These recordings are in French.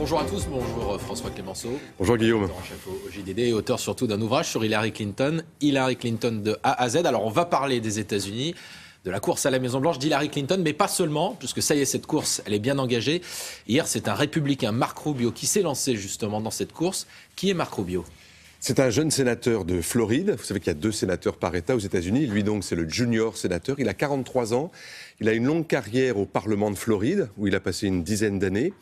Bonjour à tous, bonjour François Clémenceau. Bonjour Guillaume. Chef au JDD et auteur surtout d'un ouvrage sur Hillary Clinton de A à Z. Alors on va parler des États-Unis, de la course à la Maison-Blanche d'Hillary Clinton, mais pas seulement, puisque ça y est, cette course, elle est bien engagée. Hier, c'est un républicain, Marco Rubio, qui s'est lancé justement dans cette course. Qui est Marco Rubio ? C'est un jeune sénateur de Floride. Vous savez qu'il y a 2 sénateurs par État aux États-Unis. Lui donc, c'est le junior sénateur. Il a 43 ans. Il a une longue carrière au Parlement de Floride, où il a passé une dizaine d'années.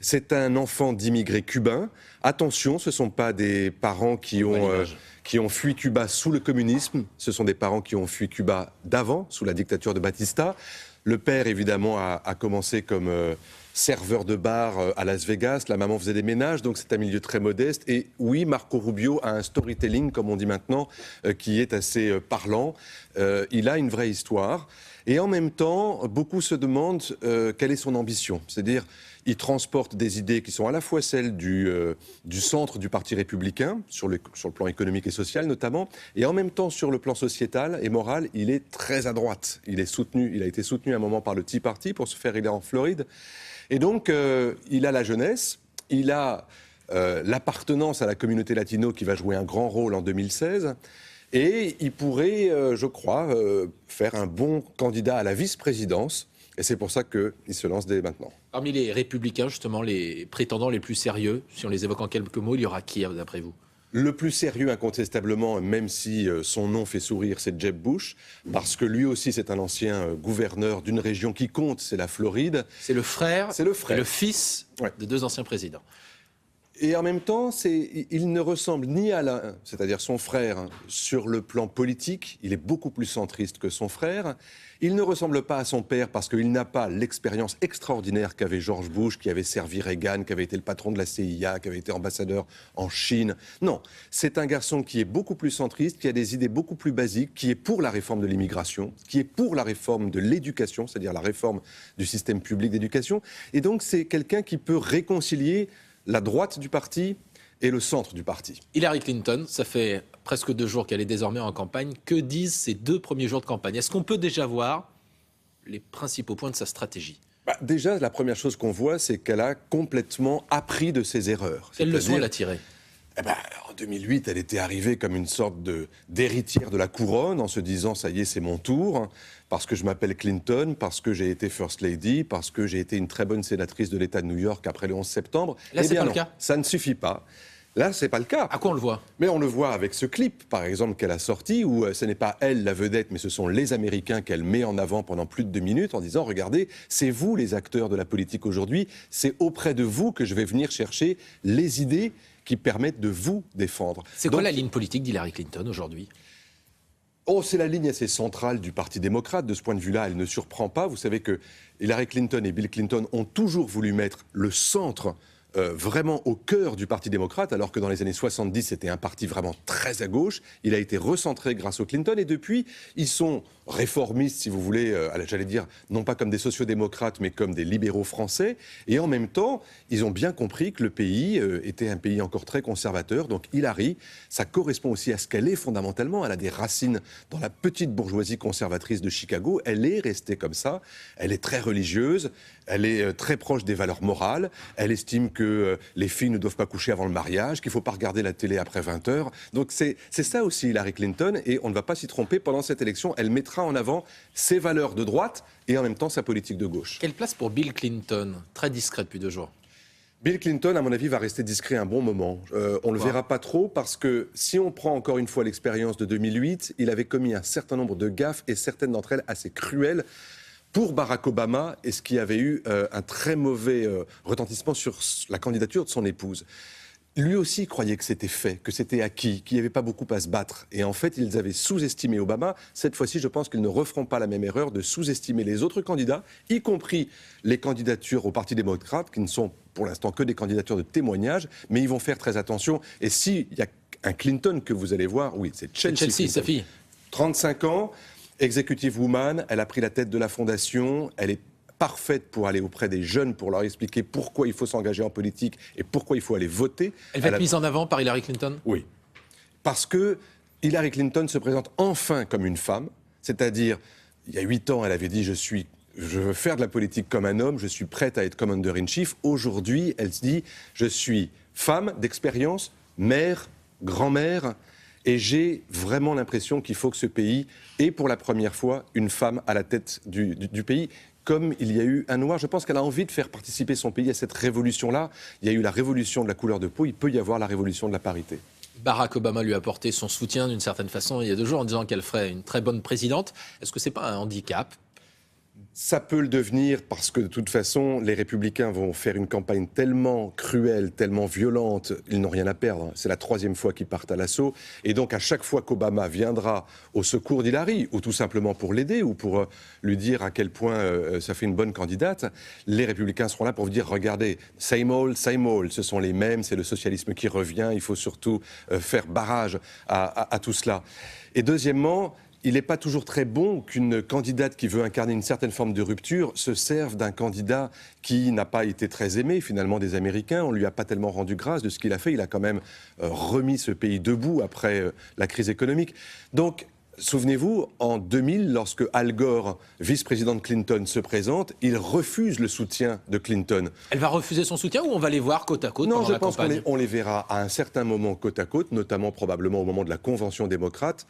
C'est un enfant d'immigrés cubains. Attention, ce ne sont pas des parents qui ont fui Cuba sous le communisme. Ce sont des parents qui ont fui Cuba d'avant, sous la dictature de Batista. Le père, évidemment, a commencé comme serveur de bar à Las Vegas. La maman faisait des ménages, donc c'est un milieu très modeste. Et oui, Marco Rubio a un storytelling, comme on dit maintenant, qui est assez parlant. Il a une vraie histoire. Et en même temps, beaucoup se demandent quelle est son ambition. C'est-à-dire, il transporte des idées qui sont à la fois celles du centre du Parti républicain, sur le plan économique et social notamment, et en même temps sur le plan sociétal et moral, il est très à droite. Il a été soutenu à un moment par le Tea Party pour se faire élire en Floride. Et donc, il a la jeunesse, il a l'appartenance à la communauté latino qui va jouer un grand rôle en 2016. Et il pourrait, je crois, faire un bon candidat à la vice-présidence. Et c'est pour ça qu'il se lance dès maintenant. Parmi les républicains, justement, les prétendants les plus sérieux, si on les évoque en quelques mots, il y aura qui, d'après vous ? Le plus sérieux, incontestablement, même si son nom fait sourire, c'est Jeb Bush, parce que lui aussi, c'est un ancien gouverneur d'une région qui compte, c'est la Floride. C'est le frère et le fils de 2 anciens présidents. Et en même temps, il ne ressemble ni à c'est-à-dire son frère, sur le plan politique, il est beaucoup plus centriste que son frère. Il ne ressemble pas à son père parce qu'il n'a pas l'expérience extraordinaire qu'avait George Bush, qui avait servi Reagan, qui avait été le patron de la CIA, qui avait été ambassadeur en Chine. Non, c'est un garçon qui est beaucoup plus centriste, qui a des idées beaucoup plus basiques, qui est pour la réforme de l'immigration, qui est pour la réforme de l'éducation, c'est-à-dire la réforme du système public d'éducation. Et donc, c'est quelqu'un qui peut réconcilier la droite du parti et le centre du parti. Hillary Clinton, ça fait presque 2 jours qu'elle est désormais en campagne. Que disent ces 2 premiers jours de campagne ? Est-ce qu'on peut déjà voir les principaux points de sa stratégie ? Déjà, la première chose qu'on voit, c'est qu'elle a complètement appris de ses erreurs. Quelle leçon elle a tirée ? En 2008, elle était arrivée comme une sorte d'héritière de la couronne, en se disant « ça y est, c'est mon tour », parce que je m'appelle Clinton, parce que j'ai été First Lady, parce que j'ai été une très bonne sénatrice de l'État de New York après le 11 septembre. Là, c'est pas le cas. Ça ne suffit pas. Là, c'est pas le cas. À quoi on le voit ? Mais on le voit avec ce clip, par exemple, qu'elle a sorti, où ce n'est pas elle la vedette, mais ce sont les Américains qu'elle met en avant pendant plus de 2 minutes en disant « Regardez, c'est vous les acteurs de la politique aujourd'hui, c'est auprès de vous que je vais venir chercher les idées qui permettent de vous défendre. » C'est quoi la ligne politique d'Hillary Clinton aujourd'hui ? C'est la ligne assez centrale du Parti démocrate. De ce point de vue-là, elle ne surprend pas. Vous savez que Hillary Clinton et Bill Clinton ont toujours voulu mettre le centre vraiment au cœur du Parti démocrate, alors que dans les années 70, c'était un parti vraiment très à gauche. Il a été recentré grâce aux Clinton, et depuis, ils sont réformistes, si vous voulez, j'allais dire, non pas comme des sociodémocrates, mais comme des libéraux français. Et en même temps, ils ont bien compris que le pays était un pays encore très conservateur. Donc Hillary, ça correspond aussi à ce qu'elle est fondamentalement. Elle a des racines dans la petite bourgeoisie conservatrice de Chicago. Elle est restée comme ça. Elle est très religieuse. Elle est très proche des valeurs morales. Elle estime que les filles ne doivent pas coucher avant le mariage, qu'il ne faut pas regarder la télé après 20h. Donc c'est ça aussi Hillary Clinton, et on ne va pas s'y tromper. Pendant cette élection, elle mettra en avant ses valeurs de droite et en même temps sa politique de gauche. Quelle place pour Bill Clinton ? Très discret depuis 2 jours. Bill Clinton, à mon avis, va rester discret un bon moment. On ne le verra pas trop parce que si on prend encore une fois l'expérience de 2008, il avait commis un certain nombre de gaffes, et certaines d'entre elles assez cruelles, pour Barack Obama, et ce qui avait eu un très mauvais retentissement sur la candidature de son épouse. Lui aussi croyait que c'était fait, que c'était acquis, qu'il n'y avait pas beaucoup à se battre. Et en fait, ils avaient sous-estimé Obama. Cette fois-ci, je pense qu'ils ne referont pas la même erreur de sous-estimer les autres candidats, y compris les candidatures au Parti démocrate, qui ne sont pour l'instant que des candidatures de témoignage, mais ils vont faire très attention. Et s'il y a un Clinton que vous allez voir, oui, c'est Chelsea, sa fille. 35 ans, executive woman, elle a pris la tête de la fondation, elle est parfaite pour aller auprès des jeunes, pour leur expliquer pourquoi il faut s'engager en politique et pourquoi il faut aller voter. Elle va être mise en avant par Hillary Clinton ? Oui. Parce que Hillary Clinton se présente enfin comme une femme, c'est-à-dire, il y a 8 ans, elle avait dit « je suis je veux faire de la politique comme un homme, je suis prête à être commander-in-chief. Aujourd'hui, elle se dit, je suis femme d'expérience, mère, grand-mère, et j'ai vraiment l'impression qu'il faut que ce pays ait pour la première fois une femme à la tête du pays. Comme il y a eu un noir, je pense qu'elle a envie de faire participer son pays à cette révolution-là. Il y a eu la révolution de la couleur de peau, il peut y avoir la révolution de la parité. Barack Obama lui a apporté son soutien d'une certaine façon il y a 2 jours en disant qu'elle ferait une très bonne présidente. Est-ce que ce n'est pas un handicap ? Ça peut le devenir parce que de toute façon, les Républicains vont faire une campagne tellement cruelle, tellement violente, ils n'ont rien à perdre. C'est la 3e fois qu'ils partent à l'assaut. Et donc à chaque fois qu'Obama viendra au secours d'Hillary, ou tout simplement pour l'aider, ou pour lui dire à quel point ça fait une bonne candidate, les Républicains seront là pour vous dire, regardez, same old, ce sont les mêmes, c'est le socialisme qui revient, il faut surtout faire barrage à tout cela. Et deuxièmement, il n'est pas toujours très bon qu'une candidate qui veut incarner une certaine forme de rupture se serve d'un candidat qui n'a pas été très aimé finalement des Américains. On ne lui a pas tellement rendu grâce de ce qu'il a fait. Il a quand même remis ce pays debout après la crise économique. Donc, souvenez-vous, en 2000, lorsque Al Gore, vice-président de Clinton, se présente, il refuse le soutien de Clinton. Elle va refuser son soutien ou on va les voir côte à côte pendant la campagne ? Non, je pense qu'on les verra à un certain moment côte à côte, notamment probablement au moment de la convention démocrate.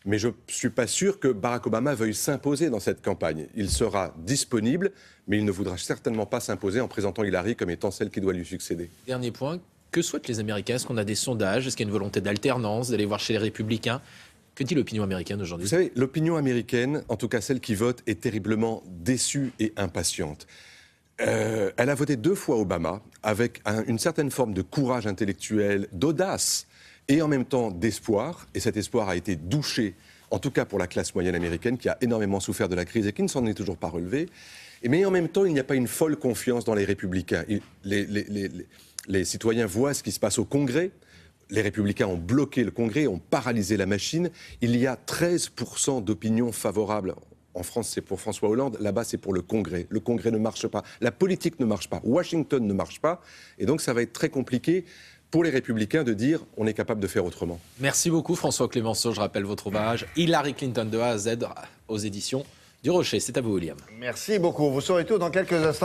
Mais je ne suis pas sûr que Barack Obama veuille s'imposer dans cette campagne. Il sera disponible, mais il ne voudra certainement pas s'imposer en présentant Hillary comme étant celle qui doit lui succéder. Dernier point, que souhaitent les Américains ? Est-ce qu'on a des sondages ? Est-ce qu'il y a une volonté d'alternance, d'aller voir chez les Républicains ? Que dit l'opinion américaine aujourd'hui ? Vous savez, l'opinion américaine, en tout cas celle qui vote, est terriblement déçue et impatiente. Elle a voté 2 fois Obama, avec une certaine forme de courage intellectuel, d'audace, et en même temps d'espoir, et cet espoir a été douché, en tout cas pour la classe moyenne américaine, qui a énormément souffert de la crise et qui ne s'en est toujours pas relevée. Mais en même temps, il n'y a pas une folle confiance dans les républicains. Les citoyens voient ce qui se passe au Congrès. Les républicains ont bloqué le Congrès, ont paralysé la machine. Il y a 13% d'opinion favorable. En France, c'est pour François Hollande. Là-bas, c'est pour le Congrès. Le Congrès ne marche pas. La politique ne marche pas. Washington ne marche pas. Et donc, ça va être très compliqué pour les Républicains de dire on est capable de faire autrement. Merci beaucoup François Clémenceau, je rappelle votre ouvrage Hillary Clinton de A à Z aux éditions du Rocher. C'est à vous William. Merci beaucoup, vous saurez tout dans quelques instants.